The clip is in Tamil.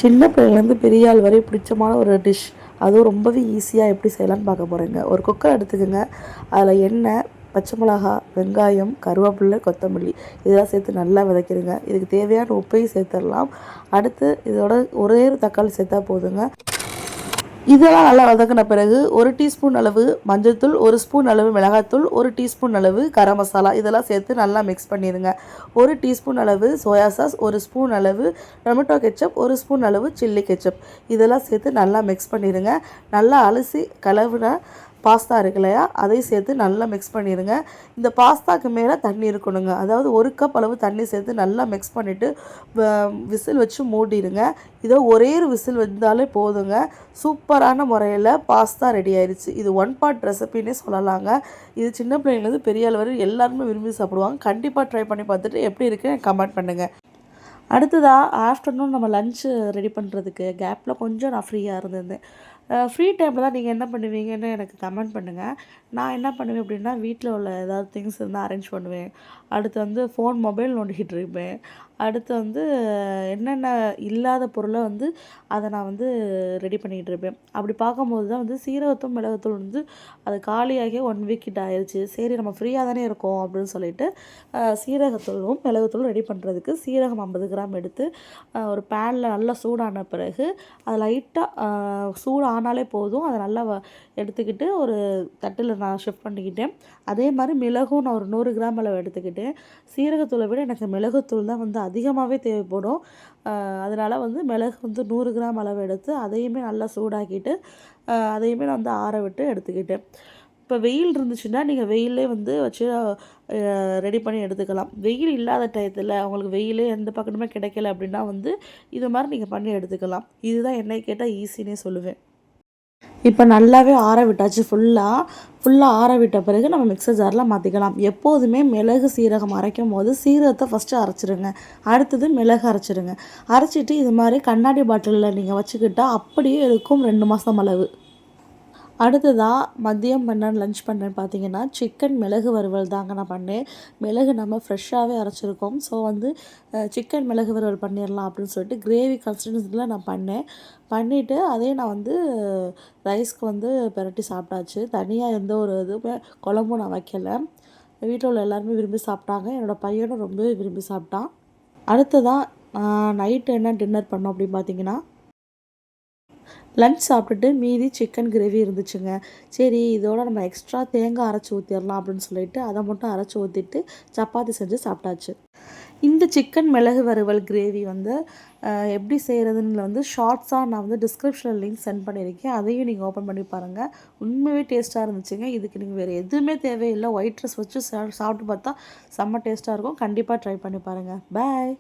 சின்ன பிள்ளைலேருந்து பெரிய ஆள் வரை பிடிச்சமான ஒரு டிஷ், அதுவும் ரொம்பவே ஈஸியாக எப்படி செய்யலான்னு பார்க்க போகிறேங்க. ஒரு குக்கர் எடுத்துக்கோங்க. அதில் எண்ணெய், பச்சை மிளகா, வெங்காயம், கருவேப்பிலை, கொத்தமல்லி இதெல்லாம் சேர்த்து நல்லா வதக்கிடுங்க. இதுக்கு தேவையான உப்பையும் சேர்த்துடலாம். அடுத்து இதோட ஒரே ஒரு தக்காளி சேர்த்தா போதுங்க. இதெல்லாம் நல்லா வதக்கின பிறகு 1 டீஸ்பூன் அளவு மஞ்சள்தூள், 1 ஸ்பூன் அளவு மிளகாய்த்தூள், 1 டீஸ்பூன் அளவு கரம் மசாலா இதெல்லாம் சேர்த்து நல்லா மிக்ஸ் பண்ணிடுங்க. 1 டீஸ்பூன் அளவு சோயா சாஸ், 1 ஸ்பூன் அளவு டொமேட்டோ கெச்சப், 1 ஸ்பூன் அளவு சில்லி கெச்சப் இதெல்லாம் சேர்த்து நல்லா மிக்ஸ் பண்ணிடுங்க. நல்லா அலசி கலவுன பாஸ்தா இருக்கு இல்லையா, அதையும் சேர்த்து நல்லா மிக்ஸ் பண்ணிடுங்க. இந்த பாஸ்தாவுக்கு மேலே தண்ணி இருக்கணுங்க. அதாவது 1 கப் அளவு தண்ணி சேர்த்து நல்லா மிக்ஸ் பண்ணிவிட்டு விசில் வச்சு மூடிடுங்க. இதோ ஒரே ஒரு விசில் வந்தாலே போதுங்க. சூப்பரான முறையில் பாஸ்தா ரெடி ஆயிடுச்சு. இது 1 பாட் ரெசிபின்னே சொல்லலாங்க. இது சின்ன பிள்ளைங்கலேருந்து பெரிய அளவு எல்லாருமே விரும்பி சாப்பிடுவாங்க. கண்டிப்பாக ட்ரை பண்ணி பார்த்துட்டு எப்படி இருக்குன்னு கமெண்ட் பண்ணுங்கள். அடுத்ததாக ஆஃப்டர்நூன் நம்ம லஞ்சு ரெடி பண்ணுறதுக்கு கேப்பில் கொஞ்சம் நான் ஃப்ரீயாக இருந்திருந்தேன். ஃப்ரீ டைமில் தான் நீங்கள் என்ன பண்ணுவீங்கன்னு எனக்கு கமெண்ட் பண்ணுங்கள். நான் என்ன பண்ணுவேன் அப்படின்னா, வீட்டில் உள்ள ஏதாவது திங்ஸ் இருந்தால் அரேஞ்ச் பண்ணுவேன். அடுத்து வந்து மொபைல் நோண்டிக்கிட்டு இருப்பேன். அடுத்து வந்து என்னென்ன இல்லாத பொருளை வந்து அதை நான் வந்து ரெடி பண்ணிக்கிட்டு இருப்பேன். அப்படி பார்க்கும்போது தான் வந்து சீரகத்தூள், மிளகுத்தூள் வந்து அது காலியாகி 1 வீக் கிட்ட ஆயிடுச்சு. சரி நம்ம ஃப்ரீயாக தானே இருக்கோம் அப்படின்னு சொல்லிட்டு சீரகத்தூளும் மிளகுத்தூளும் ரெடி பண்ணுறதுக்கு சீரகம் 50 கிராம் எடுத்து ஒரு பேனில் நல்லா சூடான பிறகு அது லைட்டாக சூடு ஆனாலே போதும். அதை நல்லா எடுத்துக்கிட்டு ஒரு தட்டில் நான் ஷிஃப்ட் பண்ணிக்கிட்டேன். அதே மாதிரி மிளகும் நான் ஒரு 100 கிராம் அளவு எடுத்துக்கிட்டேன். சீரகத்தூளை விட எனக்கு மிளகுத்தூள் தான் வந்து அதிகமாகவே தேவைப்படும். அதனால் வந்து மிளகு வந்து 100 கிராம் அளவு எடுத்து அதையுமே நல்லா சூடாக்கிட்டு அதையுமே நான் வந்து ஆற விட்டு எடுத்துக்கிட்டேன். இப்போ வெயில் இருந்துச்சுன்னா நீங்கள் வெயிலே வந்து வச்சு ரெடி பண்ணி எடுத்துக்கலாம். வெயில் இல்லாத டயத்தில் அவங்களுக்கு வெயிலே எந்த பக்கமுமே கிடைக்கல அப்படின்னா வந்து இது மாதிரி நீங்கள் பண்ணி எடுத்துக்கலாம். இதுதான் என்னை கேட்டால் ஈஸினே சொல்லுவேன். இப்போ நல்லாவே ஆற விட்டாச்சு. ஃபுல்லாக ஆற விட்ட பிறகு நம்ம மிக்சர் ஜாரில் மாற்றிக்கலாம். எப்போதுமே மிளகு சீரகம் அரைக்கும் போது சீரகத்தை ஃபஸ்ட்டு அரைச்சிடுங்க. அடுத்தது மிளகு அரைச்சிடுங்க. அரைச்சிட்டு இது மாதிரி கண்ணாடி பாட்டிலில் நீங்கள் வச்சுக்கிட்டால் அப்படியே இருக்கும் 2 மாதம் அளவு. அடுத்ததாக மதியம் லஞ்ச் பண்ணேன்னு பார்த்தீங்கன்னா, சிக்கன் மிளகு வறுவல் தாங்க நான் பண்ணேன். மிளகு நம்ம ஃப்ரெஷ்ஷாகவே அரைச்சிருக்கோம். ஸோ வந்து சிக்கன் மிளகு வறுவல் பண்ணிடலாம் அப்படின்னு சொல்லிட்டு கிரேவி கன்சிஸ்டன்சியில் நான் பண்ணேன். பண்ணிவிட்டு அதே நான் வந்து ரைஸ்க்கு வந்து பெரட்டி சாப்பிட்டாச்சு. தனியாக எந்த ஒரு இதுவுமே குழம்பும் நான் வைக்கலை. வீட்டில் உள்ள எல்லாருமே விரும்பி சாப்பிட்டாங்க. என்னோடய பையனும் ரொம்பவே விரும்பி சாப்பிட்டான். அடுத்ததாக நைட்டு என்ன டின்னர் பண்ணோம் அப்படின்னு பார்த்தீங்கன்னா, லஞ்ச் சாப்பிட்டுட்டு மீதி சிக்கன் கிரேவி இருந்துச்சுங்க. சரி இதோட நம்ம எக்ஸ்ட்ரா தேங்காய் அரைச்சி ஊற்றிடலாம் அப்படின்னு சொல்லிட்டு அதை மட்டும் அரைச்சி ஊற்றிட்டு சப்பாத்தி செஞ்சு சாப்பிட்டாச்சு. இந்த சிக்கன் மிளகு வறுவல் கிரேவி வந்து எப்படி செய்கிறதுன்னு வந்து ஷார்ட்ஸாக நான் வந்து டிஸ்கிரிப்ஷனில் லிங்க் சென்ட் பண்ணியிருக்கேன். அதையும் நீங்கள் ஓப்பன் பண்ணி பாருங்கள். உண்மையே டேஸ்ட்டாக இருந்துச்சுங்க. இதுக்கு நீங்கள் வேறு எதுவுமே தேவையில்லை. ஒயிட் ரைஸ் வச்சு சாப்பிட்டு பார்த்தா செம்ம டேஸ்ட்டாக இருக்கும். கண்டிப்பாக ட்ரை பண்ணி பாருங்கள். பாய்.